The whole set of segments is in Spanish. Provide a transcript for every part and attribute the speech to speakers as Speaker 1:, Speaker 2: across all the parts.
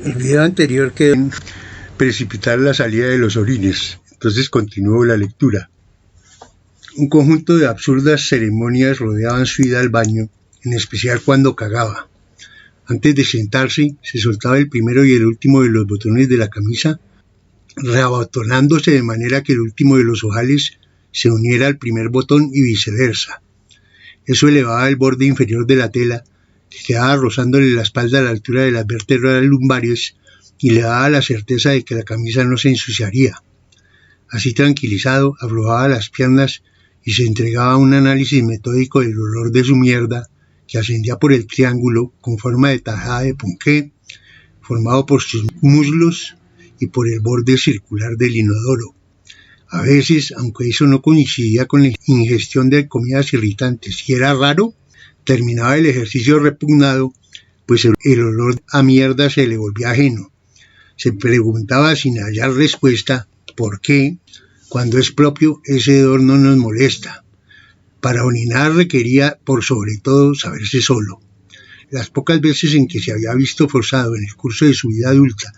Speaker 1: El video anterior quedó en precipitar la salida de los orines, entonces continuó la lectura. Un conjunto de absurdas ceremonias rodeaban su ida al baño, en especial cuando cagaba. Antes de sentarse, se soltaba el primero y el último de los botones de la camisa, reabotonándose de manera que el último de los ojales se uniera al primer botón y viceversa. Eso elevaba el borde inferior de la tela, que quedaba rozándole la espalda a la altura de las vértebras lumbares y le daba la certeza de que la camisa no se ensuciaría. Así tranquilizado, aflojaba las piernas y se entregaba a un análisis metódico del olor de su mierda que ascendía por el triángulo con forma de tajada de ponqué, formado por sus muslos y por el borde circular del inodoro. A veces, aunque eso no coincidía con la ingestión de comidas irritantes y era raro, terminaba el ejercicio repugnado, pues el olor a mierda se le volvía ajeno. Se preguntaba sin hallar respuesta por qué, cuando es propio, ese hedor no nos molesta. Para orinar requería, por sobre todo, saberse solo. Las pocas veces en que se había visto forzado en el curso de su vida adulta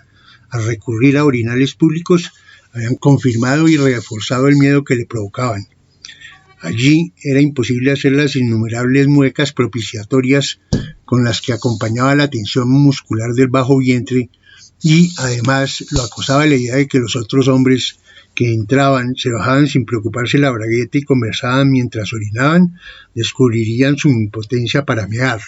Speaker 1: a recurrir a orinales públicos, habían confirmado y reforzado el miedo que le provocaban. Allí era imposible hacer las innumerables muecas propiciatorias con las que acompañaba la tensión muscular del bajo vientre y, además, lo acosaba la idea de que los otros hombres que entraban, se bajaban sin preocuparse la bragueta y conversaban mientras orinaban, descubrirían su impotencia para mear.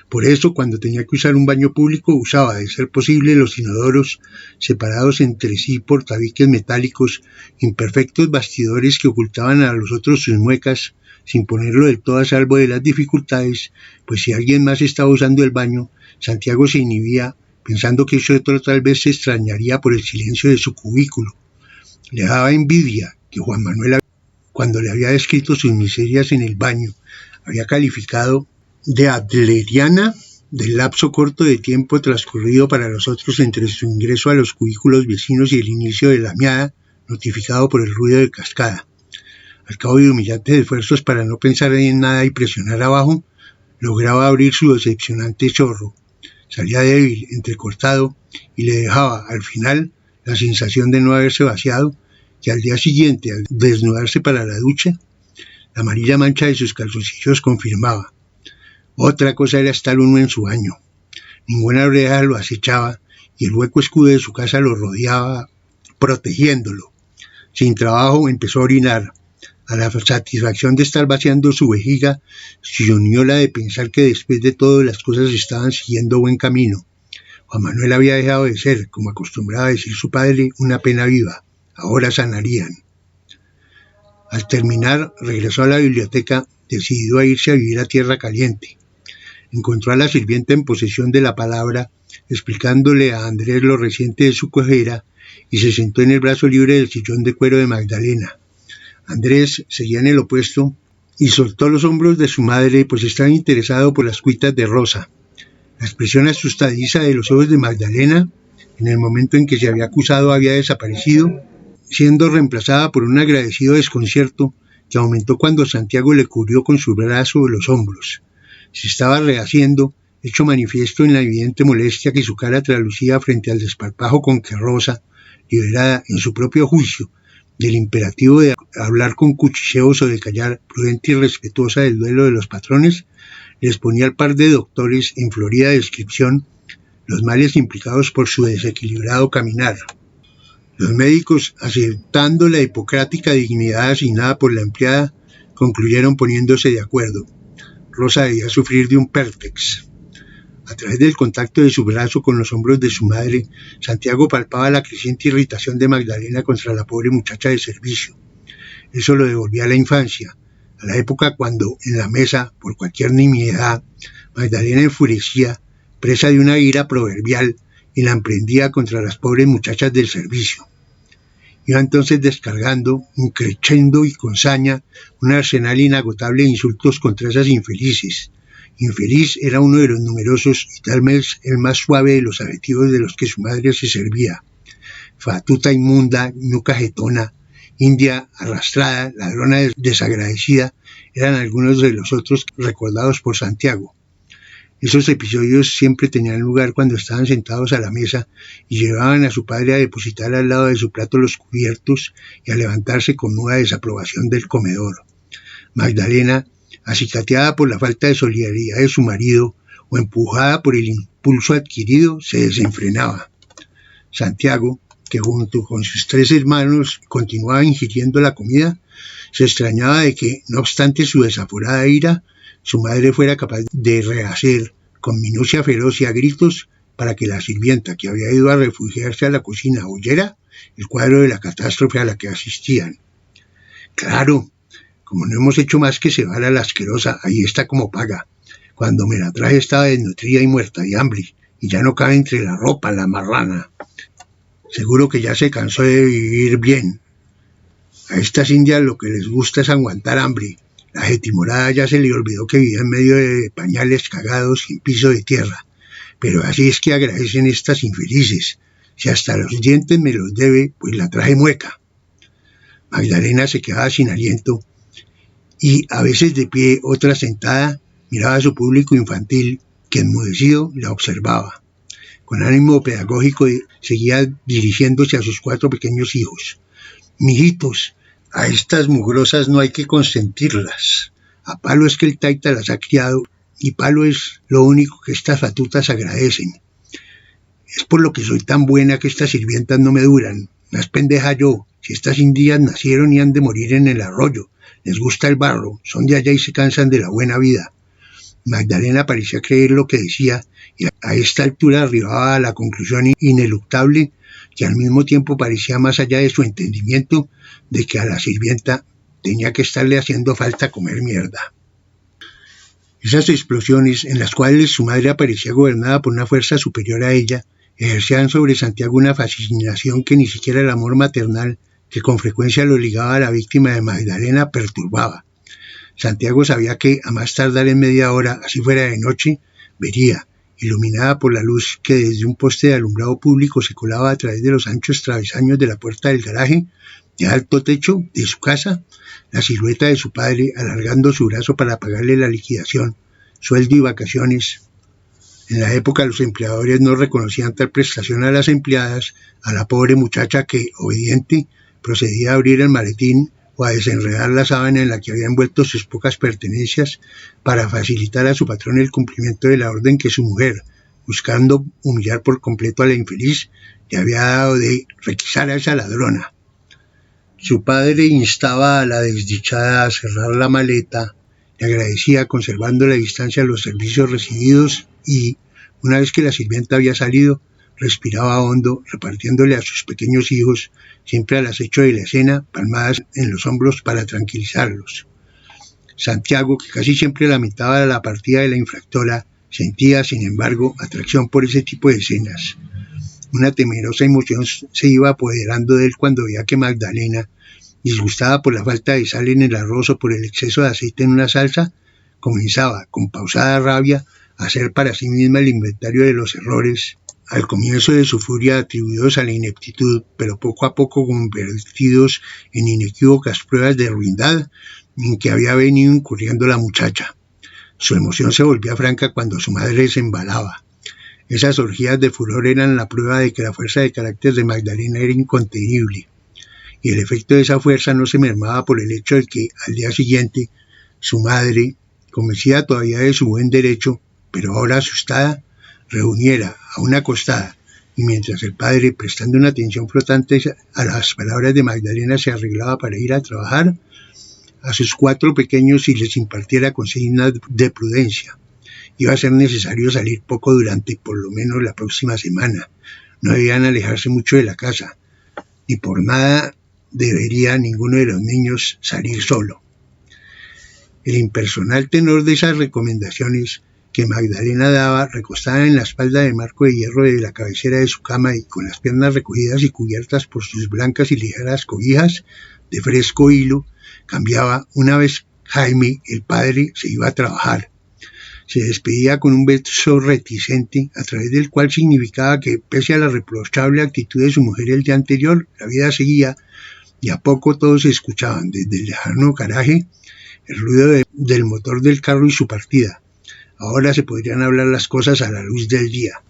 Speaker 1: Por eso, cuando tenía que usar un baño público, usaba, de ser posible, los inodoros separados entre sí por tabiques metálicos, imperfectos bastidores que ocultaban a los otros sus muecas, sin ponerlo del todo a salvo de las dificultades, pues si alguien más estaba usando el baño, Santiago se inhibía, pensando que ese otro tal vez se extrañaría por el silencio de su cubículo. Le daba envidia que Juan Manuel, cuando le había descrito sus miserias en el baño, había calificado de adleriana del lapso corto de tiempo transcurrido para los otros entre su ingreso a los cubículos vecinos y el inicio de la meada, notificado por el ruido de cascada. Al cabo de humillantes esfuerzos para no pensar en nada y presionar abajo, lograba abrir su decepcionante chorro. Salía débil, entrecortado, y le dejaba, al final, la sensación de no haberse vaciado, que al día siguiente, al desnudarse para la ducha, la amarilla mancha de sus calzoncillos confirmaba. Otra cosa era estar uno en su baño. Ninguna oreja lo acechaba y el hueco escudo de su casa lo rodeaba, protegiéndolo. Sin trabajo empezó a orinar. A la satisfacción de estar vaciando su vejiga, se unió la de pensar que después de todo las cosas estaban siguiendo buen camino. Juan Manuel había dejado de ser, como acostumbraba a decir su padre, una pena viva. Ahora sanarían. Al terminar, regresó a la biblioteca, decidido a irse a vivir a tierra caliente. Encontró a la sirvienta en posesión de la palabra, explicándole a Andrés lo reciente de su cojera, y se sentó en el brazo libre del sillón de cuero de Magdalena. Andrés seguía en el opuesto y soltó los hombros de su madre, pues estaba interesado por las cuitas de Rosa. La expresión asustadiza de los ojos de Magdalena, en el momento en que se había acusado, había desaparecido, siendo reemplazada por un agradecido desconcierto que aumentó cuando Santiago le cubrió con su brazo los hombros. Se estaba rehaciendo, hecho manifiesto en la evidente molestia que su cara traslucía frente al desparpajo con que Rosa, liberada en su propio juicio del imperativo de hablar con cuchicheos o de callar, prudente y respetuosa del duelo de los patrones, les ponía al par de doctores en florida descripción los males implicados por su desequilibrado caminar. Los médicos, aceptando la hipocrática dignidad asignada por la empleada, concluyeron poniéndose de acuerdo. Rosa debía sufrir de un pértex. A través del contacto de su brazo con los hombros de su madre, Santiago palpaba la creciente irritación de Magdalena contra la pobre muchacha de servicio. Eso lo devolvía a la infancia, a la época cuando, en la mesa, por cualquier nimiedad, Magdalena enfurecía, presa de una ira proverbial, y la emprendía contra las pobres muchachas del servicio. Iba entonces descargando, increchendo y con saña, un arsenal inagotable de insultos contra esas infelices. Infeliz era uno de los numerosos y tal vez el más suave de los adjetivos de los que su madre se servía. Fatuta inmunda, ñuca jetona, india arrastrada, ladrona desagradecida, eran algunos de los otros recordados por Santiago. Esos episodios siempre tenían lugar cuando estaban sentados a la mesa y llevaban a su padre a depositar al lado de su plato los cubiertos y a levantarse con muda desaprobación del comedor. Magdalena, acicateada por la falta de solidaridad de su marido o empujada por el impulso adquirido, se desenfrenaba. Santiago, que junto con sus 3 hermanos continuaba ingiriendo la comida, se extrañaba de que, no obstante su desaforada ira, su madre fuera capaz de rehacer con minucia feroz y a gritos para que la sirvienta que había ido a refugiarse a la cocina oyera el cuadro de la catástrofe a la que asistían. Claro, como no hemos hecho más que cebar a la asquerosa, ahí está como paga. Cuando me la traje estaba desnutrida y muerta de hambre, y ya no cabe entre la ropa la marrana. Seguro que ya se cansó de vivir bien. A estas indias lo que les gusta es aguantar hambre. La jetimorada ya se le olvidó que vivía en medio de pañales cagados sin piso de tierra. Pero así es que agradecen estas infelices. Si hasta los dientes me los debe, pues la traje mueca. Magdalena se quedaba sin aliento y, a veces de pie, otra sentada, miraba a su público infantil que, enmudecido, la observaba. Con ánimo pedagógico seguía dirigiéndose a sus 4 pequeños hijos. Mijitos, a estas mugrosas no hay que consentirlas. A palo es que el taita las ha criado y palo es lo único que estas fatutas agradecen. Es por lo que soy tan buena que estas sirvientas no me duran. Más pendeja yo, si estas indias nacieron y han de morir en el arroyo. Les gusta el barro, son de allá y se cansan de la buena vida. Magdalena parecía creer lo que decía y a esta altura arribaba a la conclusión ineluctable que al mismo tiempo parecía más allá de su entendimiento de que a la sirvienta tenía que estarle haciendo falta comer mierda. Esas explosiones, en las cuales su madre aparecía gobernada por una fuerza superior a ella, ejercían sobre Santiago una fascinación que ni siquiera el amor maternal, que con frecuencia lo ligaba a la víctima de Magdalena, perturbaba. Santiago sabía que, a más tardar en media hora, así fuera de noche, vería, iluminada por la luz que desde un poste de alumbrado público se colaba a través de los anchos travesaños de la puerta del garaje, de alto techo de su casa, la silueta de su padre alargando su brazo para pagarle la liquidación, sueldo y vacaciones. En la época los empleadores no reconocían tal prestación a las empleadas, a la pobre muchacha que, obediente, procedía a abrir el maletín o a desenredar la sábana en la que había envuelto sus pocas pertenencias para facilitar a su patrón el cumplimiento de la orden que su mujer, buscando humillar por completo a la infeliz, le había dado de requisar a esa ladrona. Su padre instaba a la desdichada a cerrar la maleta, le agradecía conservando la distancia a los servicios recibidos y, una vez que la sirvienta había salido, respiraba hondo, repartiéndole a sus pequeños hijos, siempre al acecho de la escena, palmadas en los hombros para tranquilizarlos. Santiago, que casi siempre lamentaba la partida de la infractora, sentía, sin embargo, atracción por ese tipo de escenas. Una temerosa emoción se iba apoderando de él cuando veía que Magdalena, disgustada por la falta de sal en el arroz o por el exceso de aceite en una salsa, comenzaba, con pausada rabia, a hacer para sí misma el inventario de los errores, al comienzo de su furia atribuidos a la ineptitud, pero poco a poco convertidos en inequívocas pruebas de ruindad en que había venido incurriendo la muchacha. Su emoción se volvía franca cuando su madre se embalaba. Esas orgías de furor eran la prueba de que la fuerza de carácter de Magdalena era incontenible, y el efecto de esa fuerza no se mermaba por el hecho de que, al día siguiente, su madre, convencida todavía de su buen derecho, pero ahora asustada, reuniera a una acostada, y mientras el padre, prestando una atención flotante a las palabras de Magdalena, se arreglaba para ir a trabajar, a sus 4 pequeños y les impartiera consignas de prudencia. Iba a ser necesario salir poco durante por lo menos la próxima semana. No debían alejarse mucho de la casa, ni por nada debería ninguno de los niños salir solo. El impersonal tenor de esas recomendaciones que Magdalena daba, recostada en la espalda del marco de hierro de la cabecera de su cama y con las piernas recogidas y cubiertas por sus blancas y ligeras cobijas de fresco hilo, cambiaba una vez Jaime, el padre, se iba a trabajar. Se despedía con un beso reticente, a través del cual significaba que, pese a la reprochable actitud de su mujer el día anterior, la vida seguía, y a poco todos escuchaban, desde el lejano garaje, el ruido del motor del carro y su partida. Ahora se podrían hablar las cosas a la luz del día.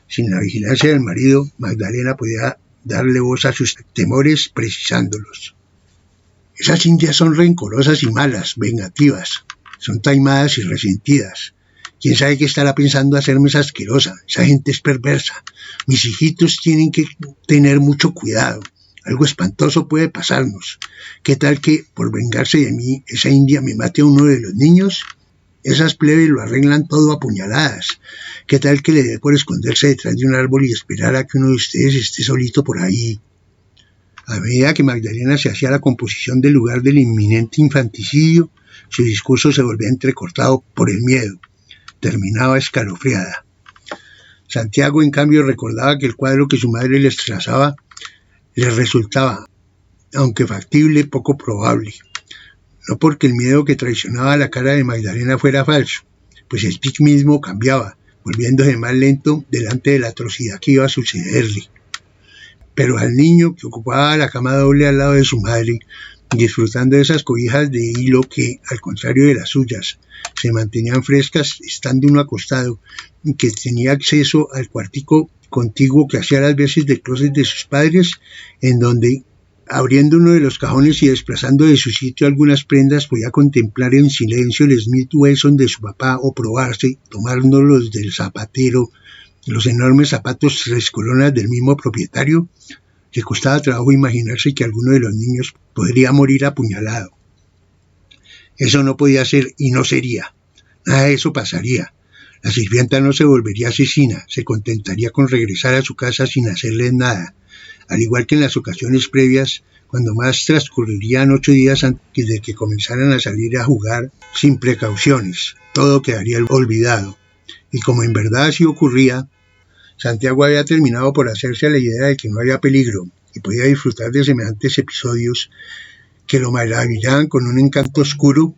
Speaker 1: Sin la vigilancia del marido, Magdalena podía darle voz a sus temores precisándolos. Esas indias son rencorosas y malas, vengativas. Son taimadas y resentidas. ¿Quién sabe qué estará pensando hacerme esa asquerosa? Esa gente es perversa. Mis hijitos tienen que tener mucho cuidado. Algo espantoso puede pasarnos. ¿Qué tal que, por vengarse de mí, esa india me mate a uno de los niños? Esas plebes lo arreglan todo a puñaladas. ¿Qué tal que le dé por esconderse detrás de un árbol y esperar a que uno de ustedes esté solito por ahí? A medida que Magdalena se hacía la composición del lugar del inminente infanticidio, su discurso se volvía entrecortado por el miedo. Terminaba escalofriada. Santiago, en cambio, recordaba que el cuadro que su madre les trazaba les resultaba, aunque factible, poco probable. No porque el miedo que traicionaba la cara de Magdalena fuera falso, pues el tic mismo cambiaba, volviéndose más lento delante de la atrocidad que iba a sucederle. Pero al niño que ocupaba la cama doble al lado de su madre, disfrutando de esas cobijas de hilo que, al contrario de las suyas, se mantenían frescas estando uno acostado, y que tenía acceso al cuartico contiguo que hacía las veces de closet de sus padres, en donde, abriendo uno de los cajones y desplazando de su sitio algunas prendas, podía contemplar en silencio el Smith Wesson de su papá o probarse, tomándolos del zapatero, los enormes zapatos 3 colonas del mismo propietario. Le costaba trabajo imaginarse que alguno de los niños podría morir apuñalado. Eso no podía ser y no sería. Nada de eso pasaría. La sirvienta no se volvería asesina, se contentaría con regresar a su casa sin hacerles nada, al igual que en las ocasiones previas, cuando más transcurrirían 8 días antes de que comenzaran a salir a jugar sin precauciones. Todo quedaría olvidado. Y como en verdad así ocurría, Santiago había terminado por hacerse a la idea de que no había peligro y podía disfrutar de semejantes episodios que lo maravillaban con un encanto oscuro,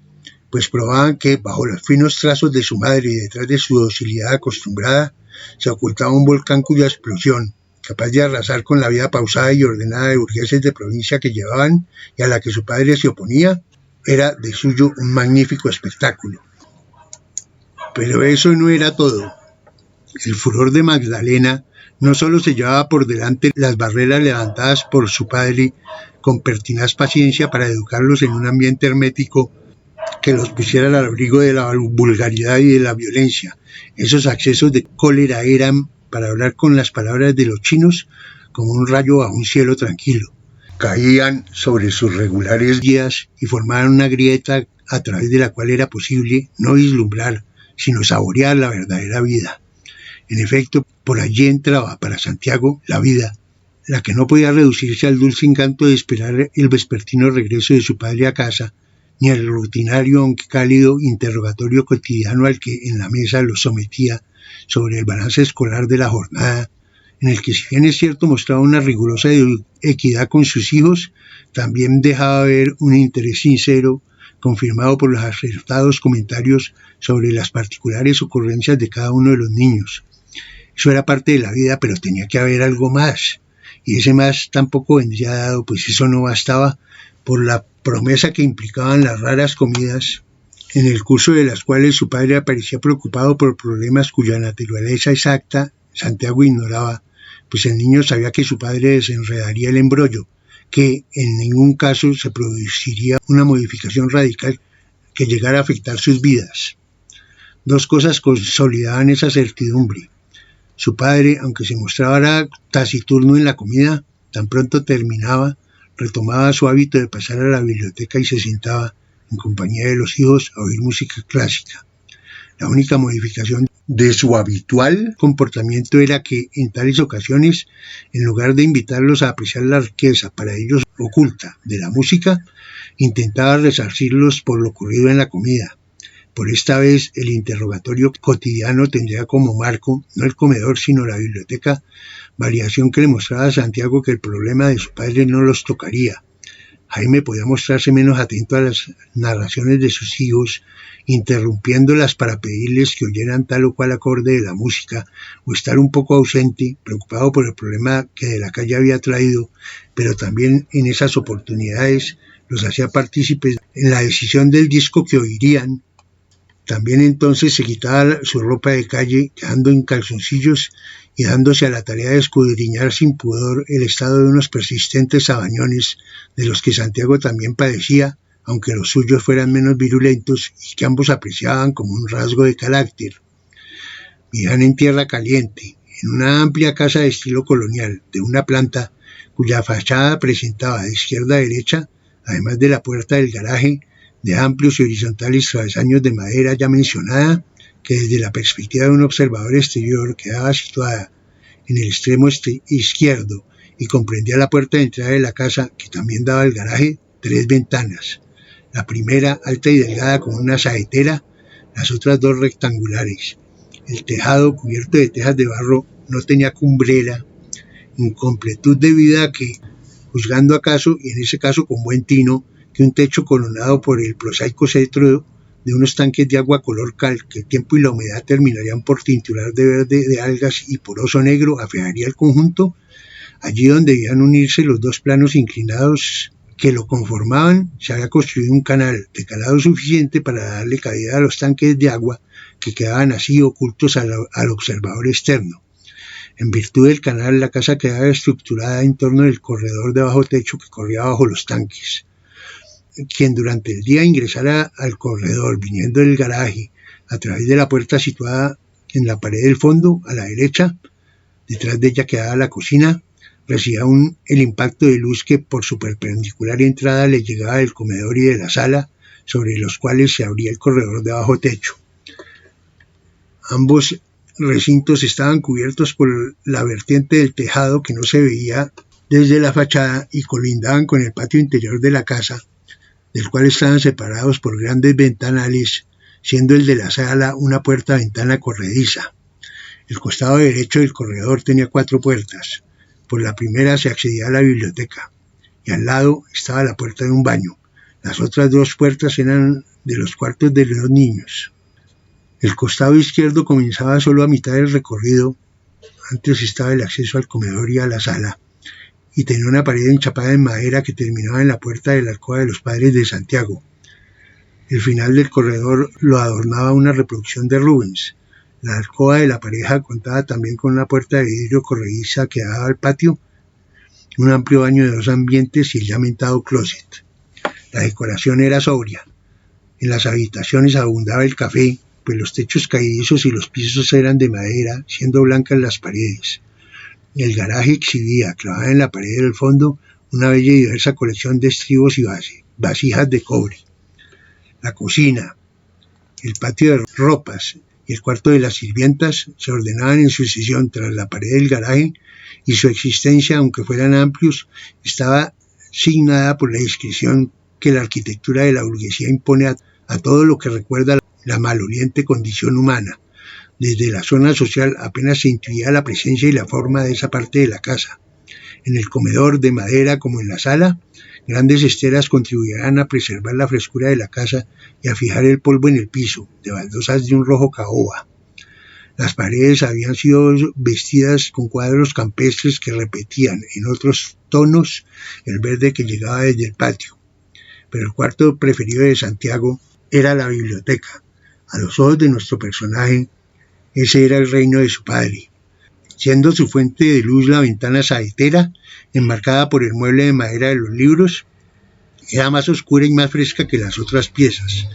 Speaker 1: pues probaban que bajo los finos trazos de su madre y detrás de su docilidad acostumbrada se ocultaba un volcán cuya explosión, capaz de arrasar con la vida pausada y ordenada de burgueses de provincia que llevaban y a la que su padre se oponía, era de suyo un magnífico espectáculo. Pero eso no era todo. El furor de Magdalena no solo se llevaba por delante las barreras levantadas por su padre con pertinaz paciencia para educarlos en un ambiente hermético que los pusiera al abrigo de la vulgaridad y de la violencia. Esos accesos de cólera eran, para hablar con las palabras de los chinos, como un rayo bajo un cielo tranquilo. Caían sobre sus regulares guías y formaban una grieta a través de la cual era posible no vislumbrar, sino saborear la verdadera vida. En efecto, por allí entraba para Santiago la vida, la que no podía reducirse al dulce encanto de esperar el vespertino regreso de su padre a casa, ni al rutinario aunque cálido interrogatorio cotidiano al que en la mesa los sometía sobre el balance escolar de la jornada, en el que, si bien es cierto mostraba una rigurosa equidad con sus hijos, también dejaba ver un interés sincero, confirmado por los acertados comentarios sobre las particulares ocurrencias de cada uno de los niños. Eso era parte de la vida, pero tenía que haber algo más, y ese más tampoco vendría dado, pues eso no bastaba, por la promesa que implicaban las raras comidas, en el curso de las cuales su padre aparecía preocupado por problemas cuya naturaleza exacta Santiago ignoraba, pues el niño sabía que su padre desenredaría el embrollo, que en ningún caso se produciría una modificación radical que llegara a afectar sus vidas. Dos cosas consolidaban esa certidumbre. Su padre, aunque se mostraba taciturno en la comida, tan pronto terminaba, retomaba su hábito de pasar a la biblioteca y se sentaba, en compañía de los hijos, a oír música clásica. La única modificación de su habitual comportamiento era que, en tales ocasiones, en lugar de invitarlos a apreciar la riqueza para ellos oculta de la música, intentaba resarcirlos por lo ocurrido en la comida. Por esta vez, el interrogatorio cotidiano tendría como marco, no el comedor, sino la biblioteca, variación que le mostraba a Santiago que el problema de su padre no los tocaría. Jaime podía mostrarse menos atento a las narraciones de sus hijos, interrumpiéndolas para pedirles que oyeran tal o cual acorde de la música, o estar un poco ausente, preocupado por el problema que de la calle había traído, pero también en esas oportunidades los hacía partícipes en la decisión del disco que oirían, También entonces se quitaba su ropa de calle, quedando en calzoncillos y dándose a la tarea de escudriñar sin pudor el estado de unos persistentes sabañones, de los que Santiago también padecía, aunque los suyos fueran menos virulentos y que ambos apreciaban como un rasgo de carácter. Vivían en tierra caliente, en una amplia casa de estilo colonial, de una planta, cuya fachada presentaba de izquierda a derecha, además de la puerta del garaje, de amplios y horizontales travesaños de madera ya mencionada, que desde la perspectiva de un observador exterior quedaba situada en el extremo izquierdo y comprendía la puerta de entrada de la casa, que también daba al garaje, 3 ventanas. La primera, alta y delgada como una saetera, las otras 2 rectangulares. El tejado, cubierto de tejas de barro, no tenía cumbrera, incompletud debido a que, juzgando acaso, y en ese caso con buen tino, que un techo coronado por el prosaico cetro de unos tanques de agua color cal, que el tiempo y la humedad terminarían por tinturar de verde de algas y poroso negro, afearía el conjunto. Allí donde debían unirse los 2 planos inclinados que lo conformaban, se había construido un canal de calado suficiente para darle cabida a los tanques de agua que quedaban así ocultos al observador externo. En virtud del canal, la casa quedaba estructurada en torno del corredor de bajo techo que corría bajo los tanques. Quien durante el día ingresara al corredor viniendo del garaje a través de la puerta situada en la pared del fondo a la derecha, detrás de ella quedaba la cocina, recibía el impacto de luz que por su perpendicular entrada le llegaba del comedor y de la sala, sobre los cuales se abría el corredor de bajo techo. Ambos recintos estaban cubiertos por la vertiente del tejado que no se veía desde la fachada y colindaban con el patio interior de la casa, del cual estaban separados por grandes ventanales, siendo el de la sala una puerta-ventana corrediza. El costado derecho del corredor tenía 4 puertas. Por la primera se accedía a la biblioteca, y al lado estaba la puerta de un baño. Las otras 2 puertas eran de los cuartos de los niños. El costado izquierdo comenzaba solo a mitad del recorrido. Antes estaba el acceso al comedor y a la sala, y tenía una pared enchapada en madera que terminaba en la puerta de la alcoba de los padres de Santiago. El final del corredor lo adornaba una reproducción de Rubens. La alcoba de la pareja contaba también con una puerta de vidrio corrediza que daba al patio, un amplio baño de 2 ambientes y el ya mentado closet. La decoración era sobria. En las habitaciones abundaba el café, pues los techos caidizos y los pisos eran de madera, siendo blancas las paredes. El garaje exhibía, clavada en la pared del fondo, una bella y diversa colección de estribos y vasijas de cobre. La cocina, el patio de ropas y el cuarto de las sirvientas se ordenaban en sucesión tras la pared del garaje, y su existencia, aunque fueran amplios, estaba signada por la discreción que la arquitectura de la burguesía impone a todo lo que recuerda la maloliente condición humana. Desde la zona social apenas se intuía la presencia y la forma de esa parte de la casa. En el comedor de madera como en la sala, grandes esteras contribuían a preservar la frescura de la casa y a fijar el polvo en el piso, de baldosas de un rojo caoba. Las paredes habían sido vestidas con cuadros campestres que repetían en otros tonos el verde que llegaba desde el patio. Pero el cuarto preferido de Santiago era la biblioteca. A los ojos de nuestro personaje, ese era el reino de su padre, siendo su fuente de luz la ventana saetera, enmarcada por el mueble de madera de los libros. Era más oscura y más fresca que las otras piezas.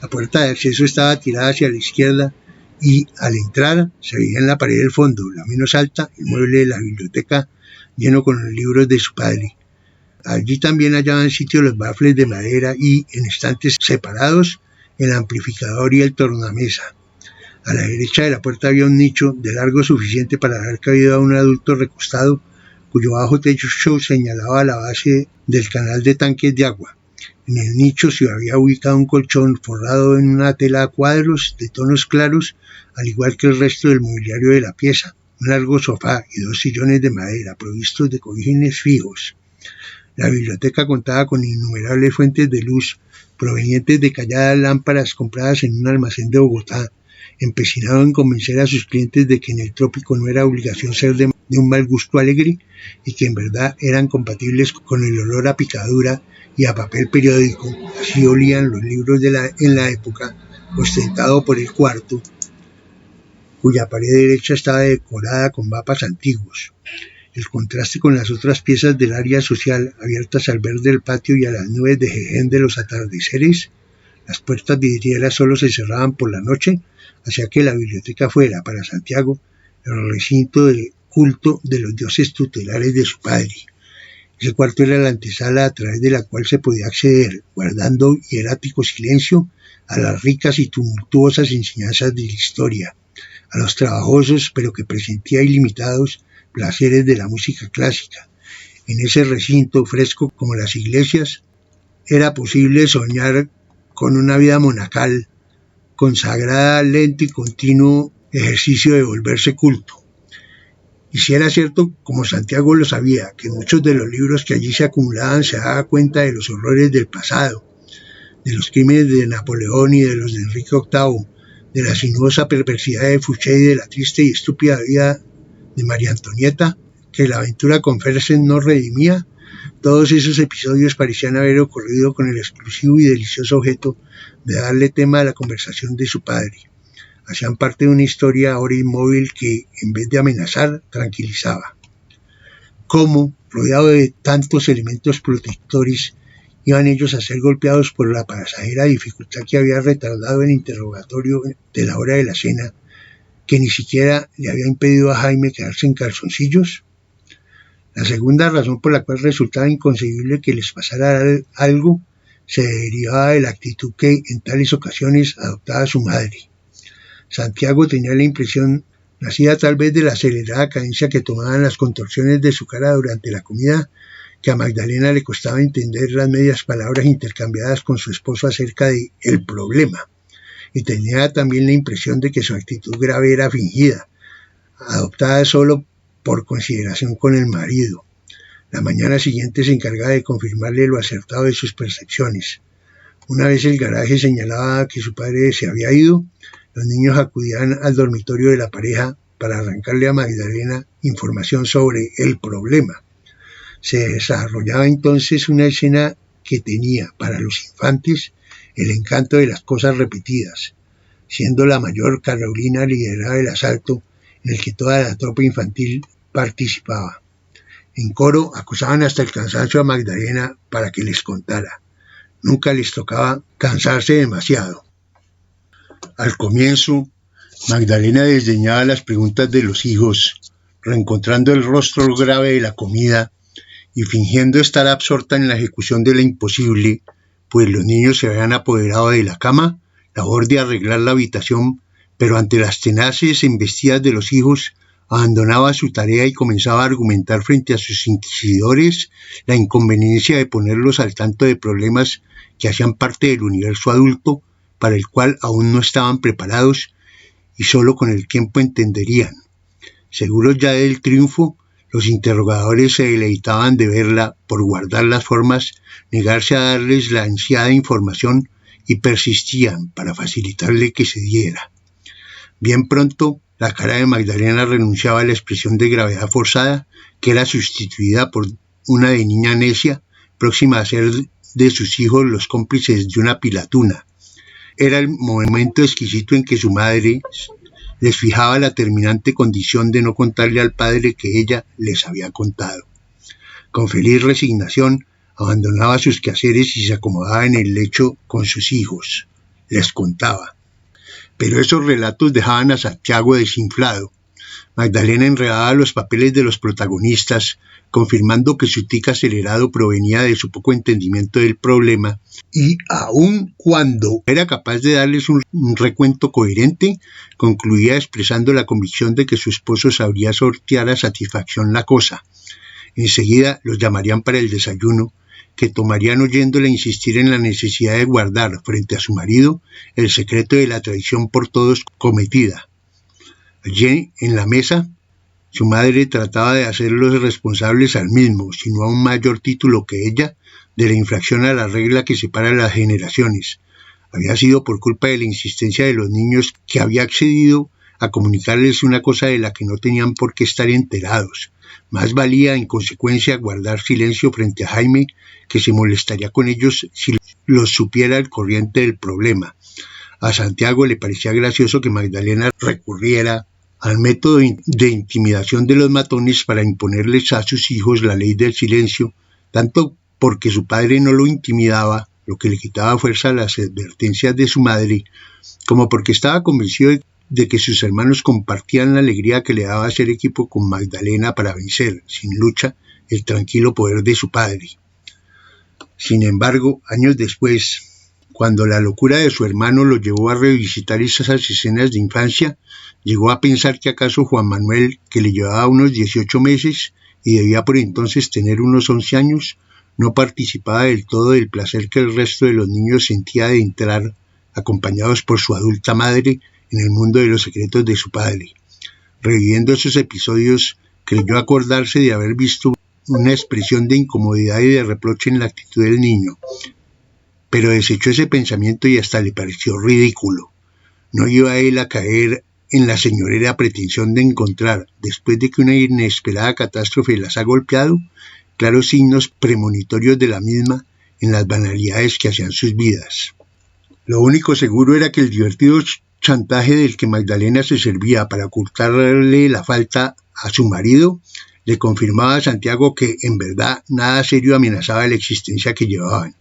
Speaker 1: La puerta de acceso estaba tirada hacia la izquierda y, al entrar, se veía en la pared del fondo, la menos alta, el mueble de la biblioteca lleno con los libros de su padre. Allí también hallaban sitio los bafles de madera y, en estantes separados, el amplificador y el tornamesa. A la derecha de la puerta había un nicho de largo suficiente para dar cabida a un adulto recostado, cuyo bajo techo señalaba la base del canal de tanques de agua. En el nicho se había ubicado un colchón forrado en una tela a cuadros de tonos claros, al igual que el resto del mobiliario de la pieza, un largo sofá y 2 sillones de madera provistos de cojines fijos. La biblioteca contaba con innumerables fuentes de luz provenientes de calladas lámparas compradas en un almacén de Bogotá, empecinado en convencer a sus clientes de que en el trópico no era obligación ser de un mal gusto alegre y que en verdad eran compatibles con el olor a picadura y a papel periódico. Así olían los libros en la época, ostentado por el cuarto, cuya pared derecha estaba decorada con mapas antiguos. El contraste con las otras piezas del área social, abiertas al verde del patio y a las nubes de jején de los atardeceres, las puertas vidrieras solo se cerraban por la noche, hacía que la biblioteca fuera, para Santiago, el recinto de culto de los dioses tutelares de su padre. Ese cuarto era la antesala a través de la cual se podía acceder, guardando hierático silencio, a las ricas y tumultuosas enseñanzas de la historia, a los trabajosos pero que presentía ilimitados placeres de la música clásica. En ese recinto fresco como las iglesias, era posible soñar con una vida monacal, consagrada al lento y continuo ejercicio de volverse culto. Y si era cierto, como Santiago lo sabía, que muchos de los libros que allí se acumulaban se daban cuenta de los horrores del pasado, de los crímenes de Napoleón y de los de Enrique VIII, de la sinuosa perversidad de Fouché y de la triste y estúpida vida de María Antonieta, que la aventura con Fersen no redimía, todos esos episodios parecían haber ocurrido con el exclusivo y delicioso objeto de darle tema a la conversación de su padre. Hacían parte de una historia ahora inmóvil que, en vez de amenazar, tranquilizaba. Cómo, rodeado de tantos elementos protectores, iban ellos a ser golpeados por la pasajera dificultad que había retardado el interrogatorio de la hora de la cena, que ni siquiera le había impedido a Jaime quedarse en calzoncillos. La segunda razón por la cual resultaba inconcebible que les pasara algo se derivaba de la actitud que en tales ocasiones adoptaba su madre. Santiago tenía la impresión, nacida tal vez de la acelerada cadencia que tomaban las contorsiones de su cara durante la comida, que a Magdalena le costaba entender las medias palabras intercambiadas con su esposo acerca de el problema, y tenía también la impresión de que su actitud grave era fingida, adoptada solo por consideración con el marido. La mañana siguiente se encargaba de confirmarle lo acertado de sus percepciones. Una vez el garaje señalaba que su padre se había ido, los niños acudían al dormitorio de la pareja para arrancarle a Magdalena información sobre el problema. Se desarrollaba entonces una escena que tenía, para los infantes, el encanto de las cosas repetidas, siendo la mayor Carolina lideraba el asalto en el que toda la tropa infantil participaba. En coro acosaban hasta el cansancio a Magdalena para que les contara. Nunca les tocaba cansarse demasiado. Al comienzo, Magdalena desdeñaba las preguntas de los hijos, reencontrando el rostro grave de la comida y fingiendo estar absorta en la ejecución de lo imposible, pues los niños se habían apoderado de la cama, labor de arreglar la habitación, pero ante las tenaces embestidas de los hijos, abandonaba su tarea y comenzaba a argumentar frente a sus inquisidores la inconveniencia de ponerlos al tanto de problemas que hacían parte del universo adulto, para el cual aún no estaban preparados y solo con el tiempo entenderían. Seguros ya del triunfo, los interrogadores se deleitaban de verla, por guardar las formas, negarse a darles la ansiada información y persistían para facilitarle que se diera. Bien pronto, la cara de Magdalena renunciaba a la expresión de gravedad forzada, que era sustituida por una de niña necia, próxima a ser de sus hijos los cómplices de una pilatuna. Era el momento exquisito en que su madre les fijaba la terminante condición de no contarle al padre que ella les había contado. Con feliz resignación, abandonaba sus quehaceres y se acomodaba en el lecho con sus hijos. Les contaba. Pero esos relatos dejaban a Santiago desinflado. Magdalena enredaba los papeles de los protagonistas, confirmando que su tic acelerado provenía de su poco entendimiento del problema, y aun cuando era capaz de darles un recuento coherente, concluía expresando la convicción de que su esposo sabría sortear a satisfacción la cosa. Enseguida los llamarían para el desayuno, que tomarían oyéndola insistir en la necesidad de guardar frente a su marido el secreto de la traición por todos cometida. Allí, en la mesa, su madre trataba de hacerlos responsables al mismo, sino a un mayor título que ella, de la infracción a la regla que separa las generaciones. Había sido por culpa de la insistencia de los niños que había accedido a comunicarles una cosa de la que no tenían por qué estar enterados. Más valía, en consecuencia, guardar silencio frente a Jaime, que se molestaría con ellos si los supiera al corriente del problema. A Santiago le parecía gracioso que Magdalena recurriera al método de intimidación de los matones para imponerles a sus hijos la ley del silencio, tanto porque su padre no lo intimidaba, lo que le quitaba fuerza a las advertencias de su madre, como porque estaba convencido de que sus hermanos compartían la alegría que le daba hacer equipo con Magdalena para vencer, sin lucha, el tranquilo poder de su padre. Sin embargo, años después, cuando la locura de su hermano lo llevó a revisitar esas escenas de infancia, llegó a pensar que acaso Juan Manuel, que le llevaba unos 18 meses y debía por entonces tener unos 11 años, no participaba del todo del placer que el resto de los niños sentía de entrar, acompañados por su adulta madre, en el mundo de los secretos de su padre. Reviviendo esos episodios, creyó acordarse de haber visto una expresión de incomodidad y de reproche en la actitud del niño, pero desechó ese pensamiento y hasta le pareció ridículo. No iba él a caer en la señorera pretensión de encontrar, después de que una inesperada catástrofe las ha golpeado, claros signos premonitorios de la misma en las banalidades que hacían sus vidas. Lo único seguro era que el divertido chantaje del que Magdalena se servía para ocultarle la falta a su marido le confirmaba a Santiago que en verdad nada serio amenazaba la existencia que llevaban,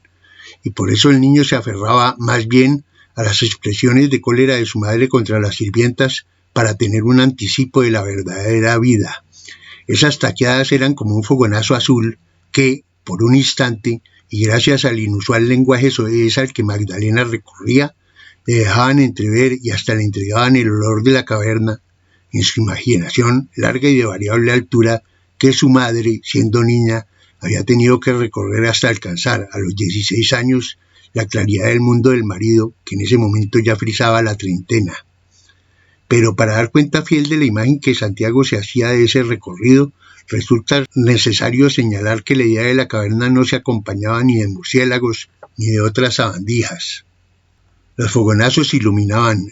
Speaker 1: y por eso el niño se aferraba más bien a las expresiones de cólera de su madre contra las sirvientas para tener un anticipo de la verdadera vida. Esas taqueadas eran como un fogonazo azul que, por un instante, y gracias al inusual lenguaje soez al que Magdalena recurría, le dejaban entrever y hasta le entregaban el olor de la caverna, en su imaginación larga y de variable altura, que su madre, siendo niña, había tenido que recorrer hasta alcanzar, a los 16 años, la claridad del mundo del marido, que en ese momento ya frisaba la treintena. Pero para dar cuenta fiel de la imagen que Santiago se hacía de ese recorrido, resulta necesario señalar que la idea de la caverna no se acompañaba ni de murciélagos ni de otras sabandijas. Los fogonazos iluminaban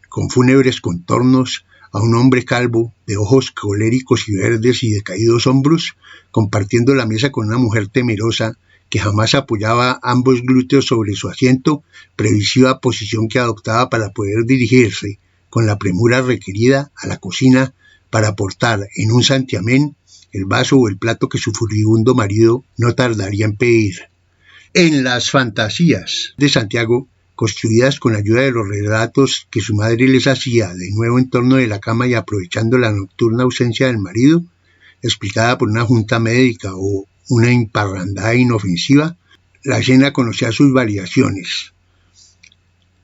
Speaker 1: con fúnebres contornos a un hombre calvo, de ojos coléricos y verdes y de caídos hombros, compartiendo la mesa con una mujer temerosa que jamás apoyaba ambos glúteos sobre su asiento, previsiva posición que adoptaba para poder dirigirse, con la premura requerida, a la cocina para aportar en un santiamén el vaso o el plato que su furibundo marido no tardaría en pedir. En las fantasías de Santiago, construidas con ayuda de los relatos que su madre les hacía de nuevo en torno de la cama y aprovechando la nocturna ausencia del marido, explicada por una junta médica o una emparrandada inofensiva, la escena conocía sus variaciones.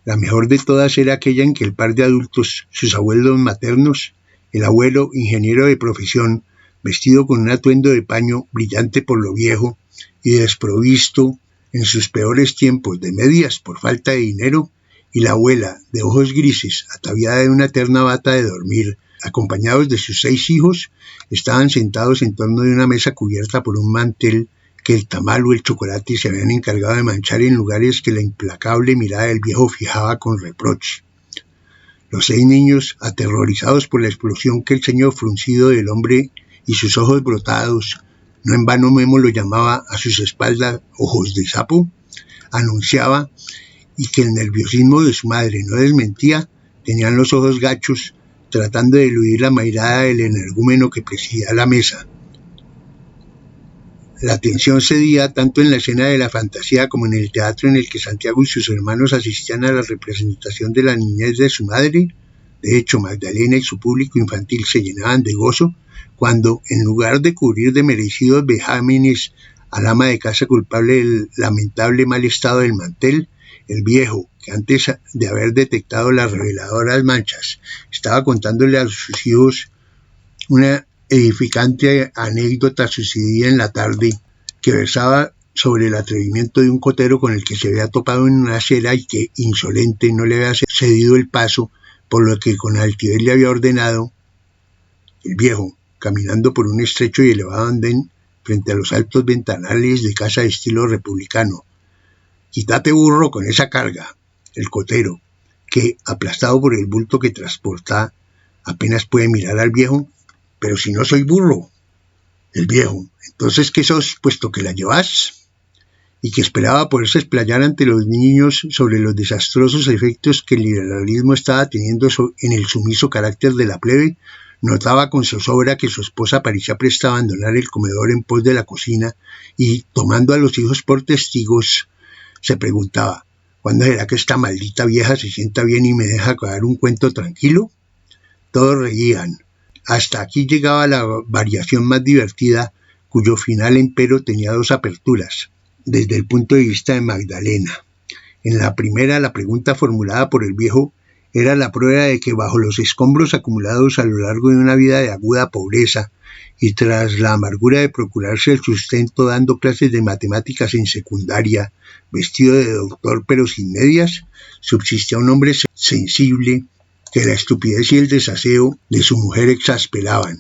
Speaker 1: La mejor de todas era aquella en que el par de adultos, sus abuelos maternos, el abuelo, ingeniero de profesión, vestido con un atuendo de paño brillante por lo viejo y desprovisto en sus peores tiempos de medias por falta de dinero, y la abuela, de ojos grises, ataviada de una terna bata de dormir, acompañados de sus 6 hijos, estaban sentados en torno de una mesa cubierta por un mantel que el tamal o el chocolate se habían encargado de manchar en lugares que la implacable mirada del viejo fijaba con reproche. Los 6 niños, aterrorizados por la explosión que el ceño fruncido del hombre y sus ojos brotados, no en vano Memo lo llamaba a sus espaldas ojos de sapo, anunciaba, y que el nerviosismo de su madre no desmentía, tenían los ojos gachos, tratando de eludir la mirada del energúmeno que presidía la mesa. La tensión cedía tanto en la escena de la fantasía como en el teatro en el que Santiago y sus hermanos asistían a la representación de la niñez de su madre. De hecho, Magdalena y su público infantil se llenaban de gozo cuando, en lugar de cubrir de merecidos vejámenes al ama de casa culpable del lamentable mal estado del mantel, el viejo, que antes de haber detectado las reveladoras manchas, estaba contándole a sus hijos una edificante anécdota sucedida en la tarde, que versaba sobre el atrevimiento de un cotero con el que se había topado en una acera y que, insolente, no le había cedido el paso, por lo que con altivez le había ordenado. El viejo, caminando por un estrecho y elevado andén frente a los altos ventanales de casa de estilo republicano: «Quítate, burro, con esa carga». El cotero, que, aplastado por el bulto que transporta, apenas puede mirar al viejo: «Pero si no soy burro». El viejo: «¿Entonces qué sos, puesto que la llevas?». y que esperaba poderse explayar ante los niños sobre los desastrosos efectos que el liberalismo estaba teniendo en el sumiso carácter de la plebe, notaba con zozobra que su esposa parecía presta a abandonar el comedor en pos de la cocina y, tomando a los hijos por testigos, se preguntaba: ¿cuándo será que esta maldita vieja se sienta bien y me deja acabar un cuento tranquilo? Todos reían. Hasta aquí llegaba la variación más divertida, cuyo final empero tenía dos aperturas, desde el punto de vista de Magdalena. En la primera, la pregunta formulada por el viejo era la prueba de que bajo los escombros acumulados a lo largo de una vida de aguda pobreza y tras la amargura de procurarse el sustento dando clases de matemáticas en secundaria, vestido de doctor pero sin medias, subsistía un hombre sensible que la estupidez y el desaseo de su mujer exasperaban.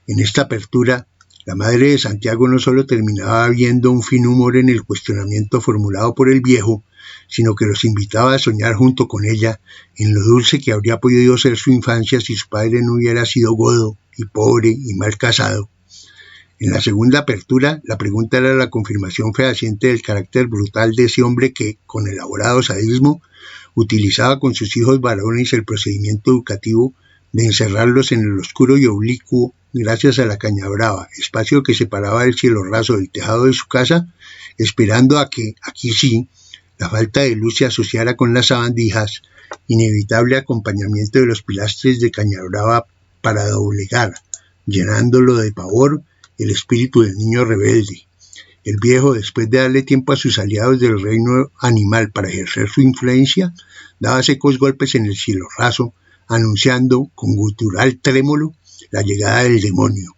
Speaker 1: En esta apertura, la madre de Santiago no solo terminaba viendo un fin humor en el cuestionamiento formulado por el viejo, sino que los invitaba a soñar junto con ella en lo dulce que habría podido ser su infancia si su padre no hubiera sido godo y pobre y mal casado. En la segunda apertura, la pregunta era la confirmación fehaciente del carácter brutal de ese hombre que, con elaborado sadismo, utilizaba con sus hijos varones el procedimiento educativo de encerrarlos en el oscuro y oblicuo gracias a la caña brava, espacio que separaba el cielo raso del tejado de su casa, esperando a que, aquí sí, la falta de luz se asociara con las sabandijas, inevitable acompañamiento de los pilastres de caña brava para doblegar, llenándolo de pavor, el espíritu del niño rebelde. El viejo, después de darle tiempo a sus aliados del reino animal para ejercer su influencia, daba secos golpes en el cielo raso, anunciando, con gutural trémolo, la llegada del demonio.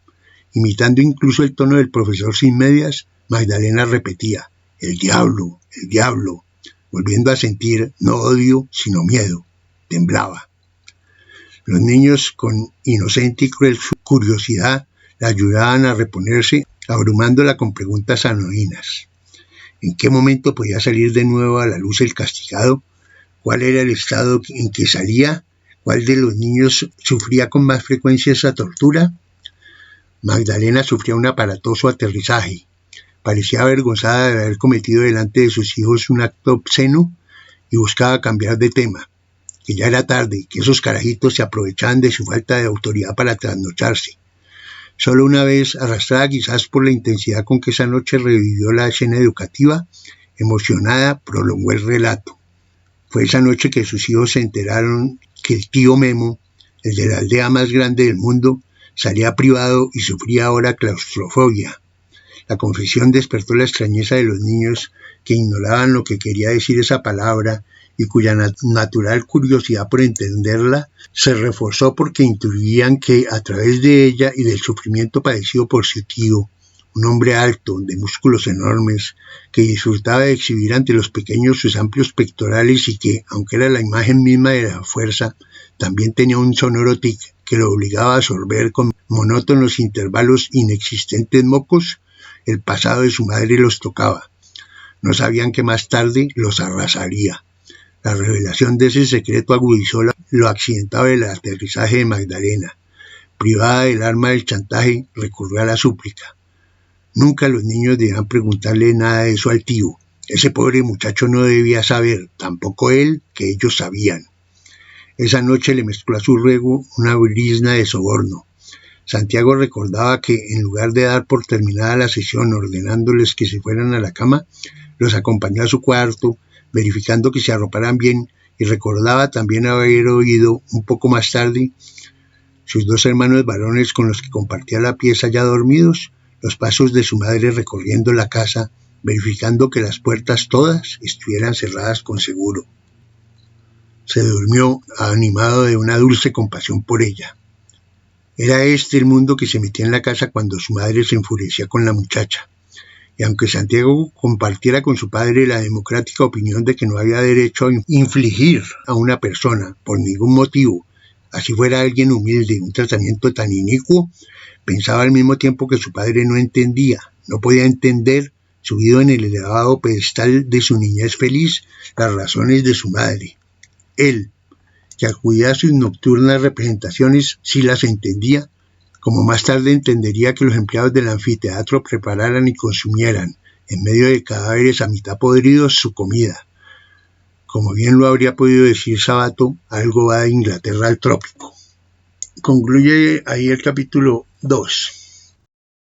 Speaker 1: Imitando incluso el tono del profesor sin medias, Magdalena repetía: el diablo, volviendo a sentir no odio, sino miedo. Temblaba. Los niños, con inocente y cruel curiosidad, la ayudaban a reponerse, abrumándola con preguntas anodinas. ¿En qué momento podía salir de nuevo a la luz el castigado? ¿Cuál era el estado en que salía? ¿Cuál de los niños sufría con más frecuencia esa tortura? Magdalena sufría un aparatoso aterrizaje. Parecía avergonzada de haber cometido delante de sus hijos un acto obsceno y buscaba cambiar de tema, que ya era tarde, que esos carajitos se aprovechaban de su falta de autoridad para trasnocharse. Solo una vez, arrastrada quizás por la intensidad con que esa noche revivió la escena educativa, emocionada, prolongó el relato. Fue esa noche que sus hijos se enteraron que el tío Memo, el de la aldea más grande del mundo, salía privado y sufría ahora claustrofobia. La confesión despertó la extrañeza de los niños, que ignoraban lo que quería decir esa palabra y cuya natural curiosidad por entenderla se reforzó porque intuían que a través de ella y del sufrimiento padecido por su tío, un hombre alto, de músculos enormes, que disfrutaba de exhibir ante los pequeños sus amplios pectorales y que, aunque era la imagen misma de la fuerza, también tenía un sonoro tic que lo obligaba a absorber con monótonos intervalos inexistentes mocos, el pasado de su madre los tocaba. No sabían que más tarde los arrasaría. La revelación de ese secreto agudizó lo accidentado del aterrizaje de Magdalena. Privada del arma del chantaje, recurrió a la súplica. Nunca los niños debían preguntarle nada de eso al tío. Ese pobre muchacho no debía saber, tampoco él, que ellos sabían. Esa noche le mezcló a su ruego una brizna de soborno. Santiago recordaba que, en lugar de dar por terminada la sesión ordenándoles que se fueran a la cama, los acompañó a su cuarto, verificando que se arroparan bien, y recordaba también haber oído, un poco más tarde, sus dos hermanos varones con los que compartía la pieza ya dormidos, los pasos de su madre recorriendo la casa, verificando que las puertas todas estuvieran cerradas con seguro. Se durmió, animado de una dulce compasión por ella. Era este el mundo que se metía en la casa cuando su madre se enfurecía con la muchacha. Y aunque Santiago compartiera con su padre la democrática opinión de que no había derecho a infligir a una persona, por ningún motivo, así fuera alguien humilde, un tratamiento tan inicuo, pensaba al mismo tiempo que su padre no entendía, no podía entender, subido en el elevado pedestal de su niñez feliz, las razones de su madre. Él, que acudía a sus nocturnas representaciones, sí las entendía, como más tarde entendería que los empleados del anfiteatro prepararan y consumieran, en medio de cadáveres a mitad podridos, su comida. Como bien lo habría podido decir Sabato, algo va de Inglaterra al trópico. Concluye ahí el capítulo 2.